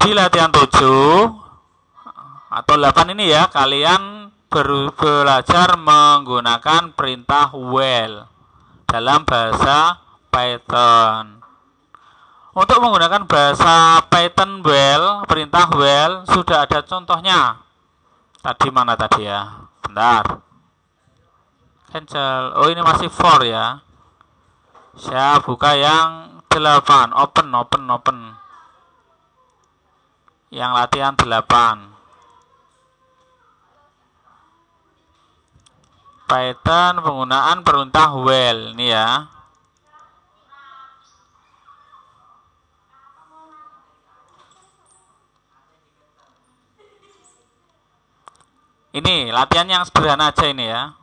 Di latihan 7 atau 8 ini ya, kalian belajar menggunakan perintah while dalam bahasa Python. Untuk menggunakan bahasa Python while, perintah while sudah ada contohnya. Tadi mana tadi ya? Bentar. Cancel. Oh, ini masih for ya. Saya buka yang 8. Open. Yang latihan 8. Python penggunaan perintah while ini ya. Ini latihan yang sederhana aja ini ya.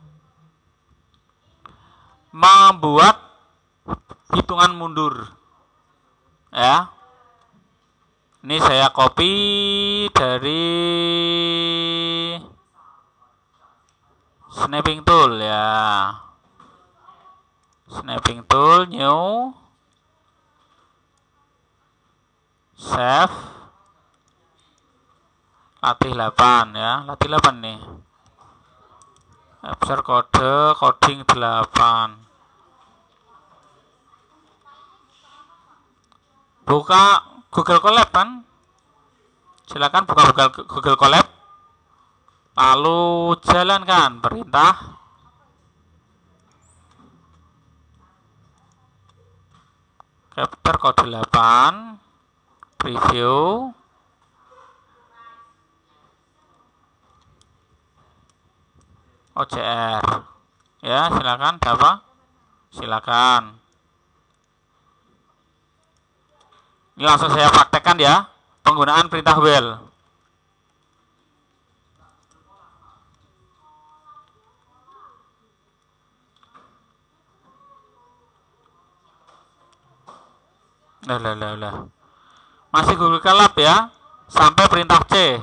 Membuat hitungan mundur. Ya. Ini saya copy dari snapping tool ya. Snapping tool, new, save, latih 8 ya, latih 8 nih. Capture kode, coding 8. Buka Google Colab kan? Silakan buka Google Colab. Lalu jalankan perintah capture kode 8, preview, OCR ya, silakan apa? Silakan. Ini langsung saya praktekkan ya, penggunaan perintah while. Lah. Masih Google Colab ya, sampai perintah C.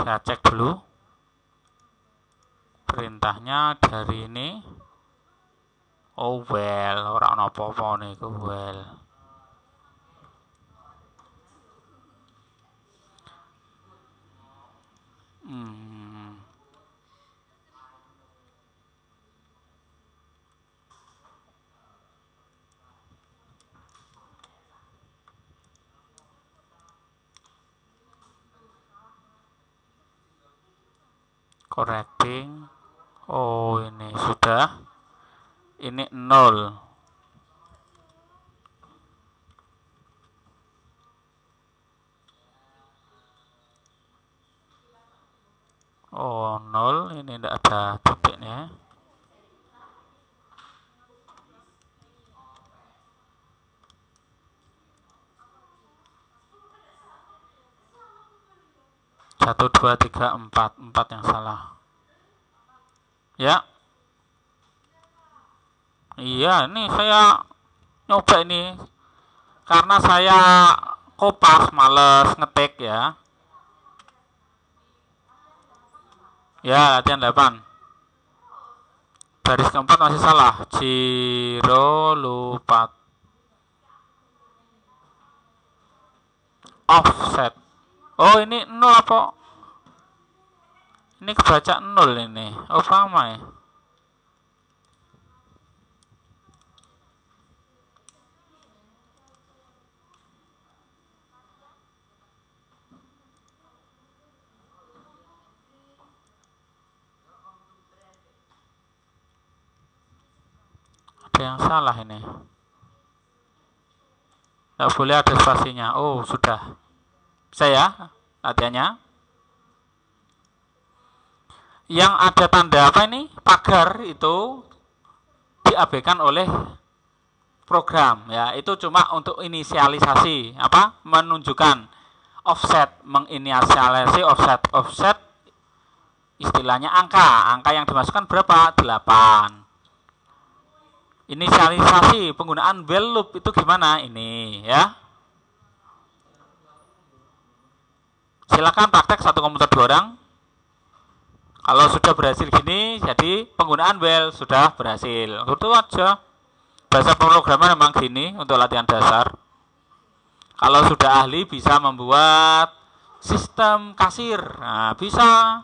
Saya cek dulu perintahnya dari ini. Oh well, orang apa-apa nih ke well. Correcting. Oh, ini sudah. Ini 0. Oh, 0. Ini tidak ada titiknya. Satu, dua, tiga, empat yang salah. Ya. Iya, ini saya nyoba ini karena saya kopas, males ngetik ya. Ya, latihan 8. Baris keempat masih salah. Ciro lupa offset. Oh, ini 0 apa? Ini kebaca 0 ini. Oh, sama ya. Ada yang salah ini. Tidak boleh ada spasinya. Oh, sudah. Bisa ya latihannya. Yang ada tanda apa ini? Pagar itu diabaikan oleh program ya. Itu cuma untuk inisialisasi apa? Menunjukkan offset, menginisialisasi offset istilahnya angka yang dimasukkan berapa? 8. Inisialisasi penggunaan while loop itu gimana? Ini ya. Silakan praktek satu komputer 2 orang. Kalau sudah berhasil gini, jadi penggunaan while sudah berhasil. Itu aja. Bahasa pemrograman memang gini untuk latihan dasar. Kalau sudah ahli bisa membuat sistem kasir. Nah, bisa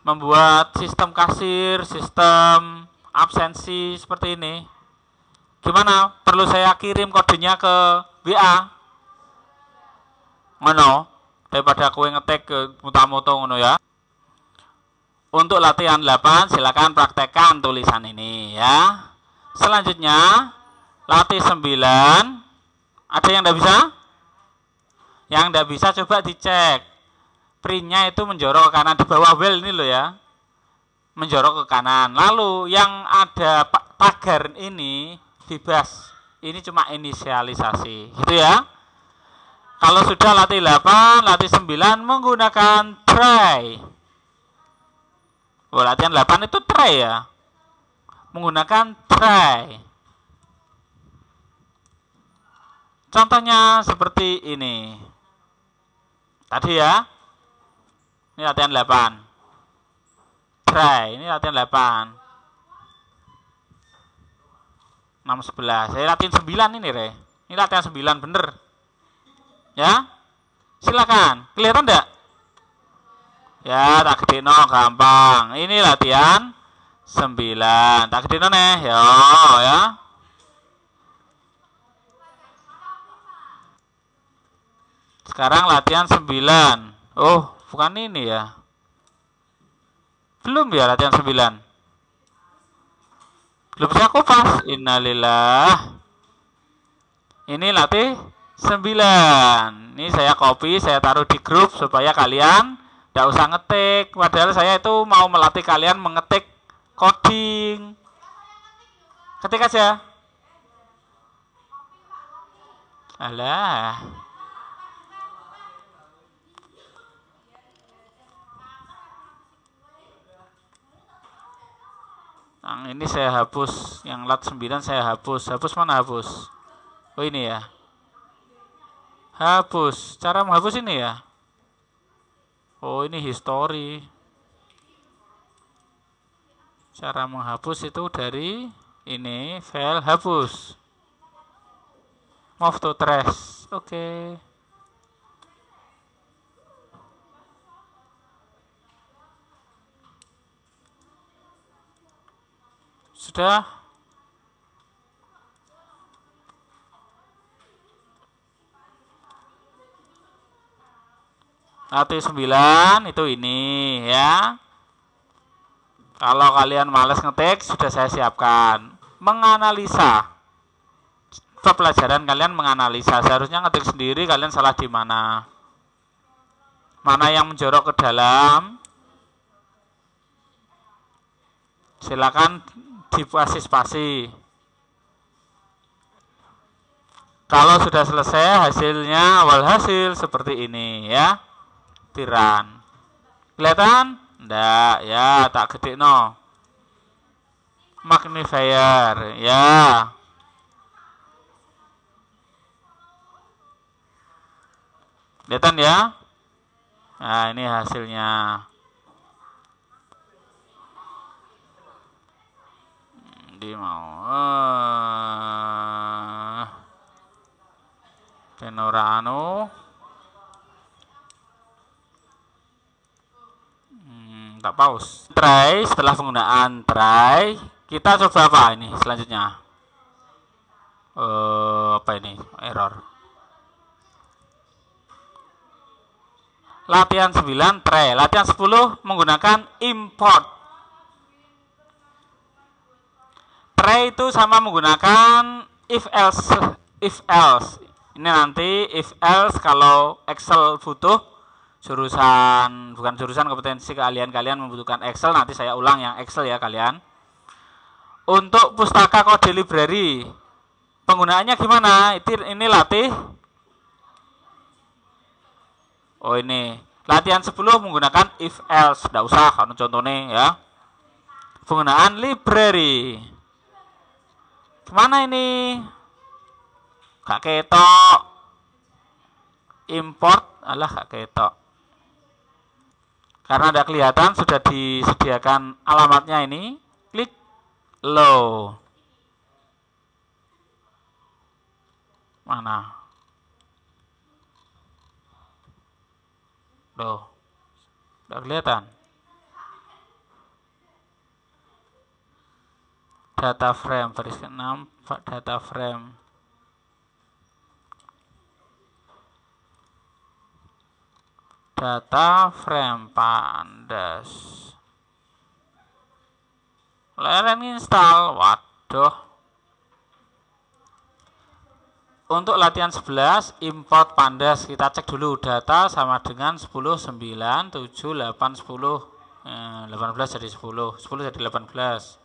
membuat sistem kasir, sistem absensi seperti ini. Gimana? Perlu saya kirim kodenya ke WA? Ngono, daripada kue ngetik ke muta-muto ngono ya. Untuk latihan 8 silakan praktekkan tulisan ini ya. Selanjutnya latih 9. Ada yang tidak bisa? Yang tidak bisa coba dicek. Printnya itu menjorok ke kanan di bawah well ini loh ya. Menjorok ke kanan. Lalu yang ada pagar ini bebas. Ini cuma inisialisasi. Gitu ya. Kalau sudah latih 8, latih 9 menggunakan try. Oh, latihan 8 itu try ya. Menggunakan try. Contohnya seperti ini. Tadi ya. Ini latihan 8. Try, ini latihan 8. 6, 11. Saya latihan 9 ini, Re. Ini latihan 9 bener. Ya, silakan. Kelihatan enggak? Ya, tak gedeno gampang. Ini latihan 9. Tak gedeno nih, yo ya. Sekarang latihan 9. Oh, bukan ini ya. Belum ya latihan 9. Belum saya kupas. Innalillah. Ini latih 9. Ini saya copy, saya taruh di grup supaya kalian tidak usah ngetik. Padahal saya itu mau melatih kalian mengetik coding. Ketik aja. Alah. Yang ini saya hapus, yang lat 9 saya hapus. Hapus mana hapus? Oh ini ya. Hapus. Cara menghapus ini ya. Oh ini history. Cara menghapus itu dari ini file hapus. Move to trash. Oke. Sudah. Latih 9 itu ini ya. Kalau kalian males ngetik sudah saya siapkan. Menganalisa. Pelajaran kalian menganalisa. Seharusnya ngetik sendiri, kalian salah di mana. Mana yang menjorok ke dalam. Silakan dikasih spasi. Kalau sudah selesai hasilnya awal hasil seperti ini ya. Tiran. Kelihatan? Nggak, ya tak gede no. Magnifier, ya. Kelihatan ya? Nah, ini hasilnya. Di mau Penorano. Tak pause. Try, setelah penggunaan try, kita coba apa ini selanjutnya? Apa ini? Error. Latihan 9 try. Latihan 10 menggunakan import. Try itu sama menggunakan if else. Ini nanti if else kalau Excel butuh bukan jurusan kompetensi kalian membutuhkan Excel, nanti saya ulang yang Excel ya kalian. Untuk pustaka kode library penggunaannya gimana? Ini latih. Oh ini latihan 10 menggunakan if else. Tidak usah, kan contohnya ya. Penggunaan library. Kemana ini? Gak ketok. Import, alah gak ketok. Karena ada kelihatan sudah disediakan alamatnya ini. Klik low. Mana? Loh. Udah kelihatan. Data frame baris ke-6, data frame. Data frame Pandas. Leren install. Waduh. Untuk latihan 11 import Pandas, kita cek dulu data sama dengan 10, 9, 7, 8, 10. 18 jadi 10, 10 jadi 18.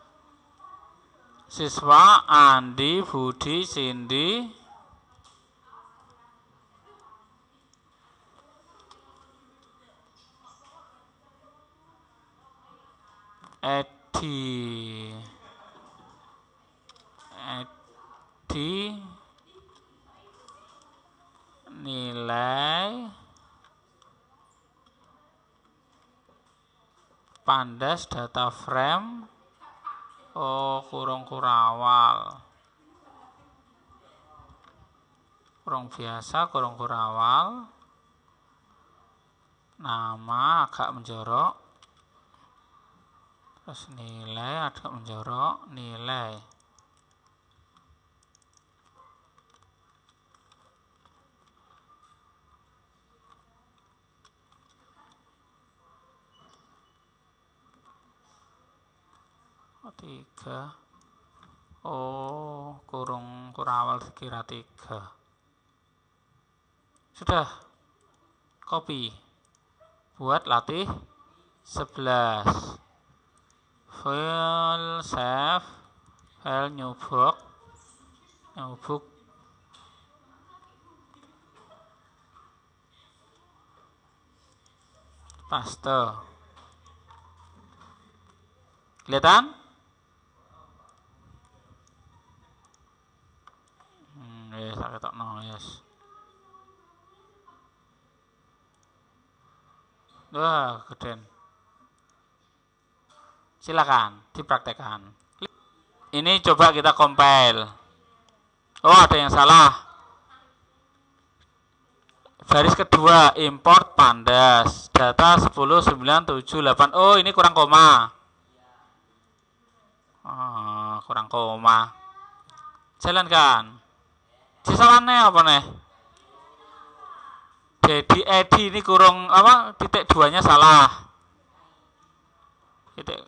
Siswa Andi, Budi, Cindy, Edi, nilai Pandas data frame. Oh, kurung kurawal. Kurung biasa, kurung kurawal. Nama agak menjorok. Terus nilai agak menjorok, nilai. Tiga. Oh, kurung kurawal dikira 3. Sudah. Copy. Buat latih 11. File save, file new book, paste. Kelihatan? Yes, tak ketok no, yes. Wah, keren. Silakan dipraktekkan. Ini coba kita compile. Oh, ada yang salah. Baris kedua import Pandas data 10, 9, 7, 8. Oh, ini kurang koma. Kurang koma. Jalankan. Salahnya apa nih? Jadi Edi ini kurang apa? Titik 2-nya salah. Titik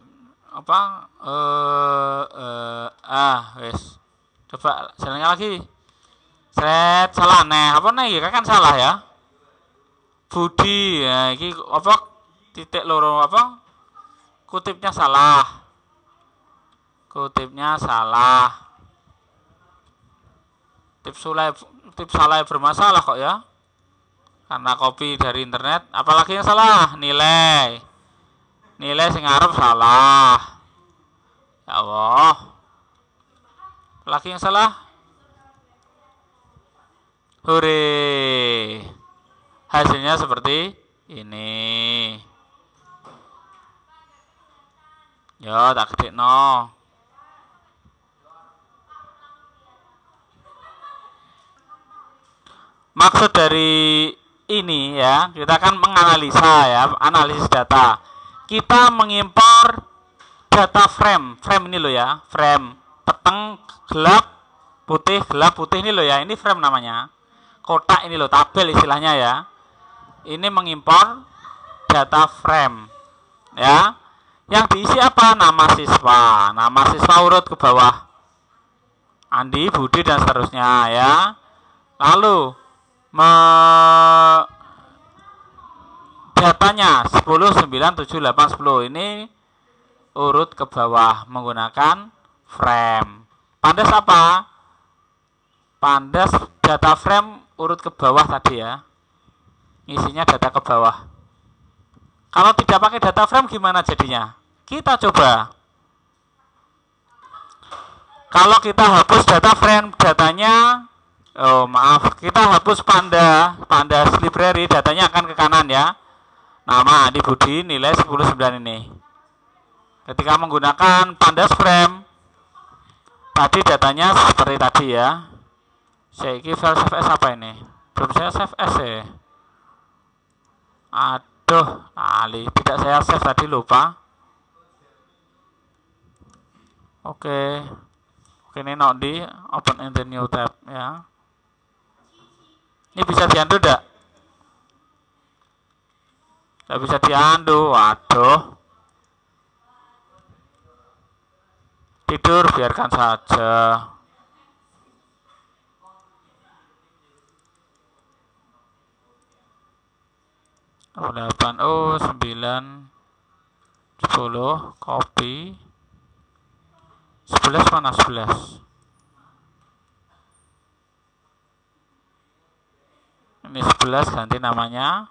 apa? Wes. Coba jalannya lagi. Set salah nih. Apa nih? Kan salah ya. Budi ya, ini apa? Titik loro apa? Kutipnya salah. Tip salah bermasalah kok ya. Karena copy dari internet. Apalagi yang salah? Nilai sing ngarep salah. Ya Allah. Apalagi yang salah? Hore. Hasilnya seperti ini. Yo, tak gede no. Maksud dari ini ya, kita akan menganalisa ya, analisis data. Kita mengimpor data frame ini loh ya, frame peteng gelap putih ini loh ya, ini frame namanya. Kotak ini loh, tabel istilahnya ya. Ini mengimpor data frame ya. Yang diisi apa? Nama siswa urut ke bawah. Andi, Budi dan seterusnya ya. Lalu datanya 10, 9, 7, 8, 10 ini urut ke bawah menggunakan frame. Pandas apa? Pandas data frame urut ke bawah tadi ya. Isinya data ke bawah. Kalau tidak pakai data frame gimana jadinya? Kita coba. Kalau kita hapus data frame, datanya, oh maaf, kita hapus pandas library, datanya akan ke kanan ya. Nama Adi Budi, nilai 10,9 ini. Ketika menggunakan pandas frame, tadi datanya seperti tadi ya. Saya ini file save as apa ini? Belum saya save as ya. Aduh, tidak saya save tadi, lupa. Oke. Ini not di open in the new tab ya. Ini bisa diundo enggak? Tidak bisa diundo. Waduh. Tidur, biarkan saja. Oh, 8, 9, 10, copy. 11 mana 11? Ini 11 ganti namanya.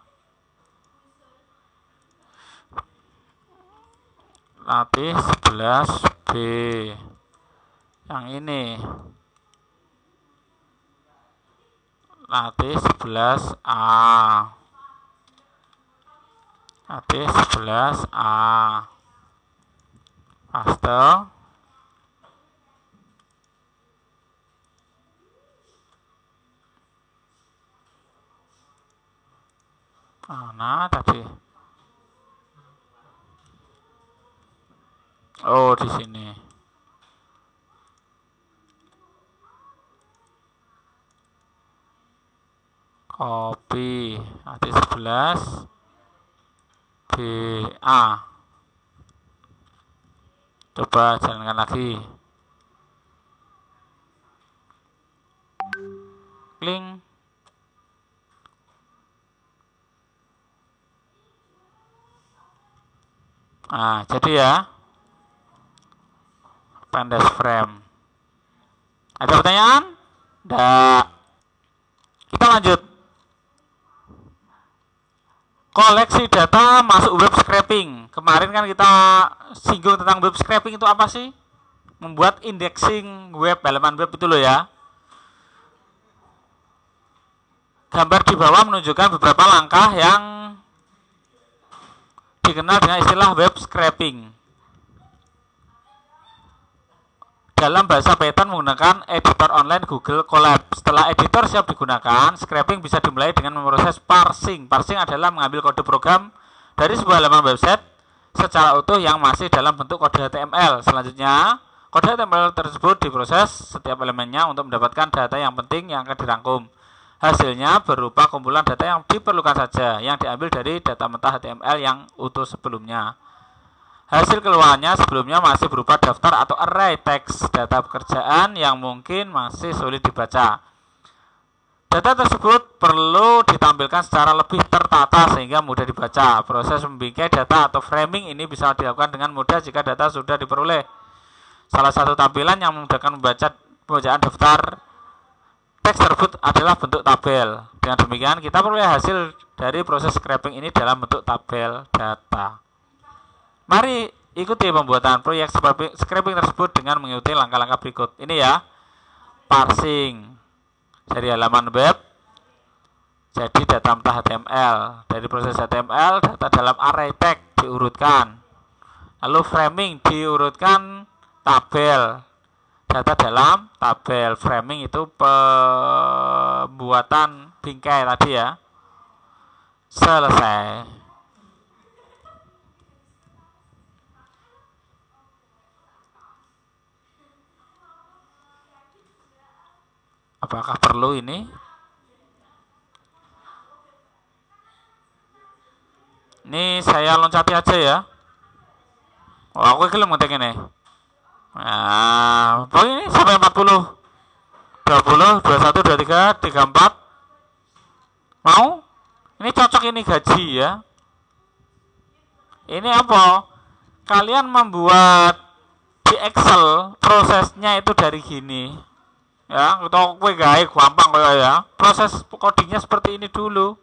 Latih 11B. Yang ini. Latih 11A. Latih 11A. Paste. Mana tadi? Oh, di sini. Copy. Nanti 11 BA. Coba jalankan lagi. Link. Nah, jadi ya, pandas frame. Ada pertanyaan? Tidak. Kita lanjut. Koleksi data masuk web scraping. Kemarin kan kita singgung tentang web scraping itu apa sih? Membuat indexing web, halaman web itu loh ya. Gambar di bawah menunjukkan beberapa langkah yang dikenal dengan istilah web scraping. Dalam bahasa Python menggunakan editor online Google Colab. Setelah editor siap digunakan, scraping bisa dimulai dengan memproses parsing. Parsing adalah mengambil kode program dari sebuah halaman website secara utuh yang masih dalam bentuk kode HTML. Selanjutnya, kode HTML tersebut diproses setiap elemennya untuk mendapatkan data yang penting yang akan dirangkum. Hasilnya berupa kumpulan data yang diperlukan saja, yang diambil dari data mentah HTML yang utuh sebelumnya. Hasil keluarnya sebelumnya masih berupa daftar atau array teks data pekerjaan yang mungkin masih sulit dibaca. Data tersebut perlu ditampilkan secara lebih tertata sehingga mudah dibaca. Proses membingkai data atau framing ini bisa dilakukan dengan mudah jika data sudah diperoleh. Salah satu tampilan yang memudahkan pembacaan daftar teks tersebut adalah bentuk tabel. Dengan demikian, kita peroleh hasil dari proses scraping ini dalam bentuk tabel data. Mari ikuti pembuatan proyek scraping tersebut dengan mengikuti langkah-langkah berikut. Ini ya, parsing dari halaman web jadi data mentah HTML. Dari proses HTML, data dalam array tag diurutkan. Lalu framing diurutkan tabel. Data dalam tabel. Framing itu pembuatan bingkai tadi ya. Selesai. Apakah perlu ini? Ini saya loncati aja ya. Oh, aku gelem ngetik ini. Nah, ini sampai 40. 20, 21, 23, 34. Mau? Ini cocok, ini gaji ya. Ini apa? Kalian membuat di Excel prosesnya itu dari gini. Ya, kita gampang ya. Proses codingnya seperti ini dulu.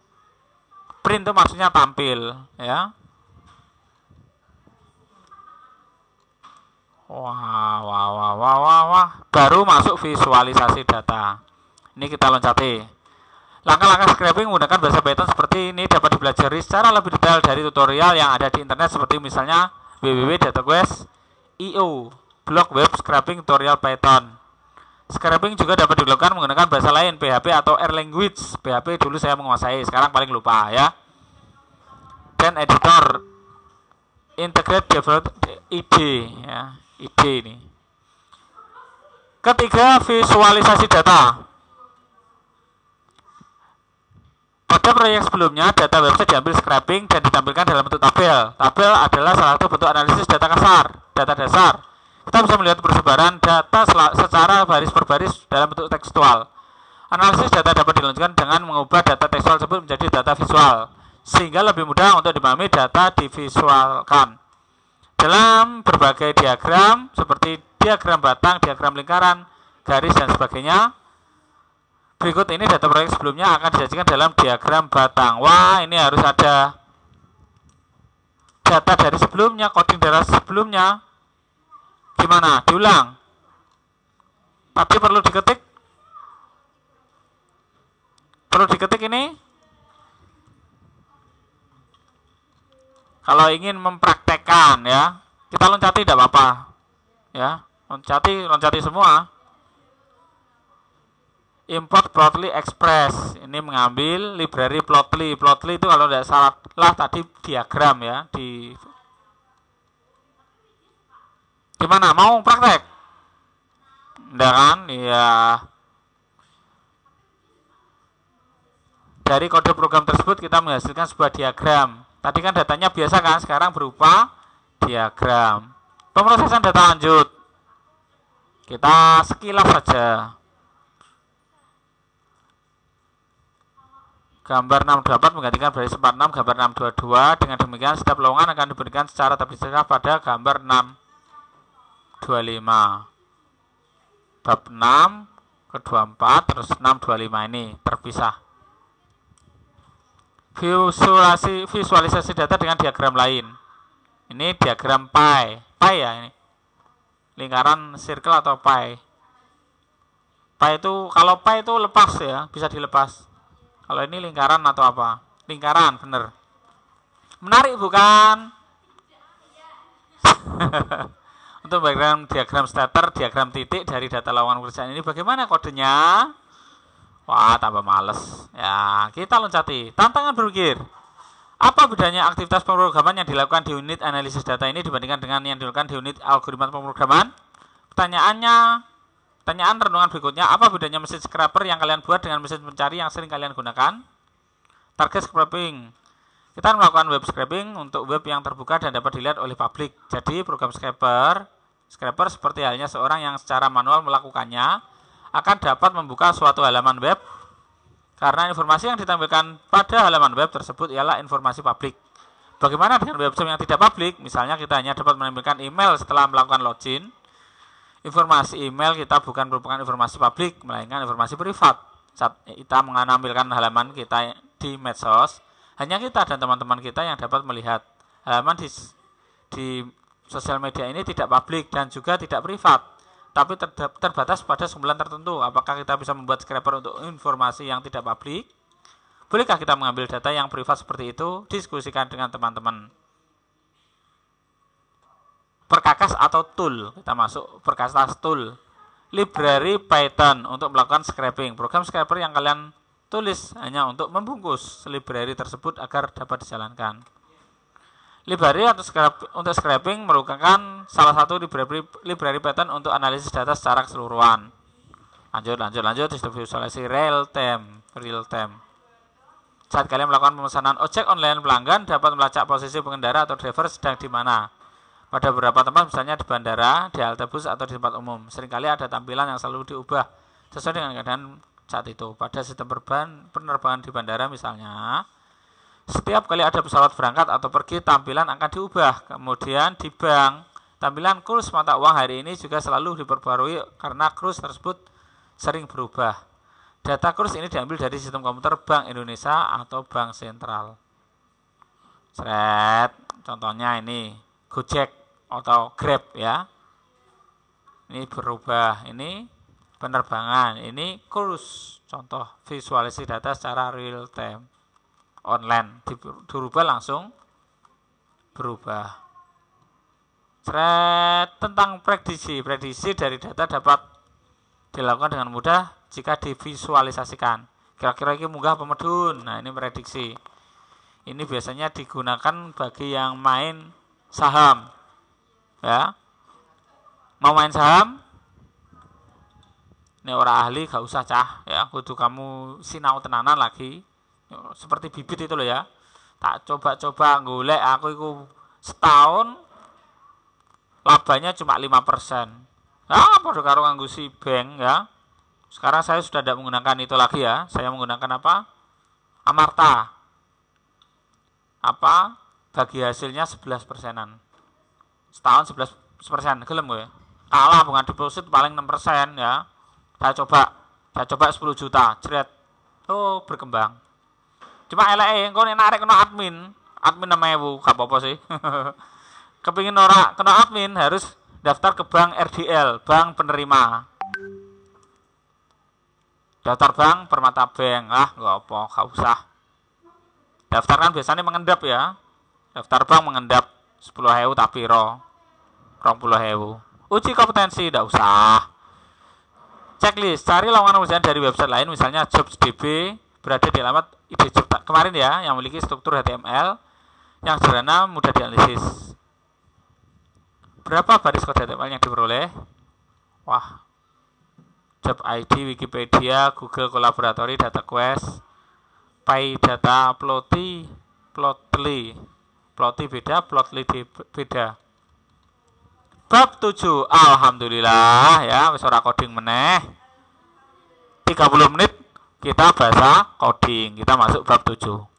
Print itu maksudnya tampil, ya. Wah. Baru masuk visualisasi data. Ini kita loncati. Langkah-langkah scraping menggunakan bahasa Python seperti ini dapat dipelajari secara lebih detail dari tutorial yang ada di internet seperti misalnya www.dataquest.io blog web scraping tutorial Python. Scraping juga dapat dilakukan menggunakan bahasa lain, PHP atau Erlanguage. PHP dulu saya menguasai, sekarang paling lupa ya. Dan editor integrate develop ide ya, ide ini. Ketiga, visualisasi data. Pada proyek sebelumnya, data website diambil scraping dan ditampilkan dalam bentuk tabel. Tabel adalah salah satu bentuk analisis data data dasar. Kita bisa melihat persebaran data secara baris per baris dalam bentuk tekstual. Analisis data dapat dilanjutkan dengan mengubah data tekstual tersebut menjadi data visual, sehingga lebih mudah untuk dipahami data divisualkan. Dalam berbagai diagram, seperti diagram batang, diagram lingkaran, garis, dan sebagainya. Berikut ini data proyek sebelumnya akan disajikan dalam diagram batang. Wah, ini harus ada data dari sebelumnya, coding dari sebelumnya. Gimana? Diulang. Tapi perlu diketik. Perlu diketik ini. Kalau ingin mempraktekkan ya, kita loncati tidak apa-apa. Ya, loncati semua. Import Plotly Express. Ini mengambil library Plotly. Plotly itu kalau tidak salah tadi diagram ya, gimana? Mau praktek? Enggak kan? Iya. Dari kode program tersebut kita menghasilkan sebuah diagram. Tadi kan datanya biasa kan, sekarang berupa diagram. Pemrosesan data lanjut. Kita sekilas saja. Gambar 68 menggantikan baris 46 gambar 622. Dengan demikian setiap lowongan akan diberikan secara terpisah pada gambar 625. Bab 6 ke 24 terus 625 ini terpisah. Visualisasi data dengan diagram lain. Ini diagram pie ya ini. Lingkaran circle atau pie. Pie itu kalau pie itu lepas ya, bisa dilepas. Kalau ini lingkaran atau apa? Lingkaran, bener. Menarik bukan? Untuk diagram starter, diagram titik dari data lowongan pekerjaan ini bagaimana kodenya? Wah, tambah males. Ya, kita loncati. Tantangan berpikir. Apa bedanya aktivitas pemrograman yang dilakukan di unit analisis data ini dibandingkan dengan yang dilakukan di unit algoritma pemrograman? Pertanyaan renungan berikutnya, apa bedanya mesin scraper yang kalian buat dengan mesin pencari yang sering kalian gunakan? Target scraping. Kita melakukan web scraping untuk web yang terbuka dan dapat dilihat oleh publik. Jadi program scraper seperti halnya seorang yang secara manual melakukannya akan dapat membuka suatu halaman web karena informasi yang ditampilkan pada halaman web tersebut ialah informasi publik. Bagaimana dengan website yang tidak publik? Misalnya kita hanya dapat menampilkan email setelah melakukan login. Informasi email kita bukan merupakan informasi publik, melainkan informasi privat. Saat kita menampilkan halaman kita di medsos, hanya kita dan teman-teman kita yang dapat melihat. Halaman di sosial media ini tidak publik dan juga tidak privat, tapi terbatas pada kumpulan tertentu. Apakah kita bisa membuat scraper untuk informasi yang tidak publik? Bolehkah kita mengambil data yang privat seperti itu? Diskusikan dengan teman-teman. Perkakas atau tool, kita masuk perkakas tool. Library Python untuk melakukan scraping. Program scraper yang kalian tulis hanya untuk membungkus library tersebut agar dapat dijalankan. Library untuk scraping merupakan salah satu library Python untuk analisis data secara keseluruhan. Lanjut. Visualisasi real time. Saat kalian melakukan pemesanan ojek online, pelanggan dapat melacak posisi pengendara atau driver sedang di mana. Pada beberapa tempat, misalnya di bandara, di halte bus, atau di tempat umum, seringkali ada tampilan yang selalu diubah sesuai dengan keadaan saat itu. Pada sistem penerbangan di bandara misalnya, setiap kali ada pesawat berangkat atau pergi, tampilan akan diubah. Kemudian di bank, tampilan kurs mata uang hari ini juga selalu diperbarui karena kurs tersebut sering berubah. Data kurs ini diambil dari sistem komputer Bank Indonesia atau Bank Sentral. Contohnya ini Gojek atau Grab ya. Ini berubah, ini penerbangan, ini kurs. Contoh visualisasi data secara real time online, dirubah langsung berubah. Tentang prediksi dari data dapat dilakukan dengan mudah jika divisualisasikan. Kira-kira ini munggah apa medun? Nah, ini prediksi. Ini biasanya digunakan bagi yang main saham. Ya. Mau main saham? Ini orang ahli gak usah cah, ya. Kudu kamu sinau tenanan lagi. Seperti bibit itu loh ya. Tak coba-coba golek aku itu setahun labanya cuma 5%. Nah, pada karo nganggo si bank ya. Sekarang saya sudah tidak menggunakan itu lagi ya. Saya menggunakan apa? Amarta. Apa? Bagi hasilnya 11%-an. Setahun 11%. Gelem gue. Kalah bunga deposit paling 6% ya. Saya coba 10 juta, jret. Oh, berkembang. Cuma eleke engko nek narik kena admin 6.000, gak apa-apa sih. Kepingin ora kena admin harus daftar ke bank RDL, bank penerima. Daftar bank Permata Bank. Ah, gak apa, gak usah. Daftar kan biasanya mengendap ya. Daftar bank mengendap 10.000 tapi 20.000. Uji kompetensi tidak usah. Checklist, cari lowongan pekerjaan dari website lain, misalnya JobsDB berada di alamat ID job kemarin ya, yang memiliki struktur HTML yang sederhana, mudah dianalisis. Berapa baris kode HTML yang diperoleh? Wah, Job ID, Wikipedia, Google Collaboratory, DataQuest, PyData, Plotly beda, Plotly beda. Bab 7, alhamdulillah ya, wis ora coding meneh. 30 menit kita bahasa coding, kita masuk bab 7.